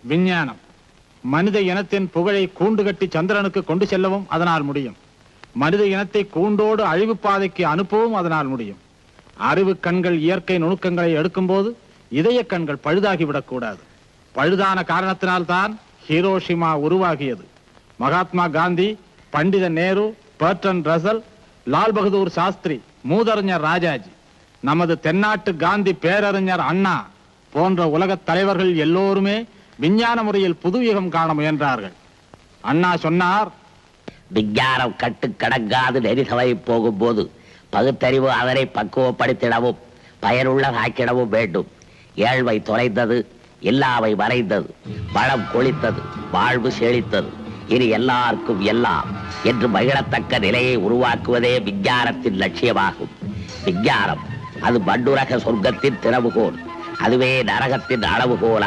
விஞ்ஞானம் மனித இனத்தின் புகழை கூண்டு கட்டி சந்திரனுக்கு கொண்டு செல்லவும் அதனால் முடியும். மனித இனத்தை கூண்டோடு அழிவு பாதைக்கு அனுப்பவும் அதனால் முடியும். அறிவு கண்கள் இயற்கை நுணுக்கங்களை எடுக்கும் போது இதய கண்கள் பழுதாகிவிடக் கூடாது. பழுதான காரணத்தினால்தான் ஹிரோஷிமா உருவாகியது. மகாத்மா காந்தி, பண்டித நேரு, பர்டன் ரசல், லால் பகதூர் சாஸ்திரி, மூதறிஞர் ராஜாஜி, நமது தென்னாட்டு காந்தி பேரறிஞர் அண்ணா போன்ற உலகத் தலைவர்கள் எல்லோருமே விஞ்ஞான முறையில் புதுயுகம் காண முயன்றார்கள். அண்ணா சொன்னார், விஞ்ஞானம் கட்டுக்கடங்காது நெறிசவை போகும்போது பகுத்தறிவு அதனை பக்குவப்படுத்திடவும் பயனுள்ளதாக்கிடவும் வேண்டும். ஏழ்மை தொலைந்தது, எல்லாவை மறைந்தது, பழம் கொளித்தது, வாழ்வு செழித்தது, இனி எல்லாருக்கும் எல்லாம் என்று மகிழத்தக்க நிலையை உருவாக்குவதே விஞ்ஞானத்தின் லட்சியமாகும். விஞ்ஞானம் அது மண்ணுலக சொர்க்கத்தின் திறவுகோல், அதுவே நரகத்தின் அளவுகோல்.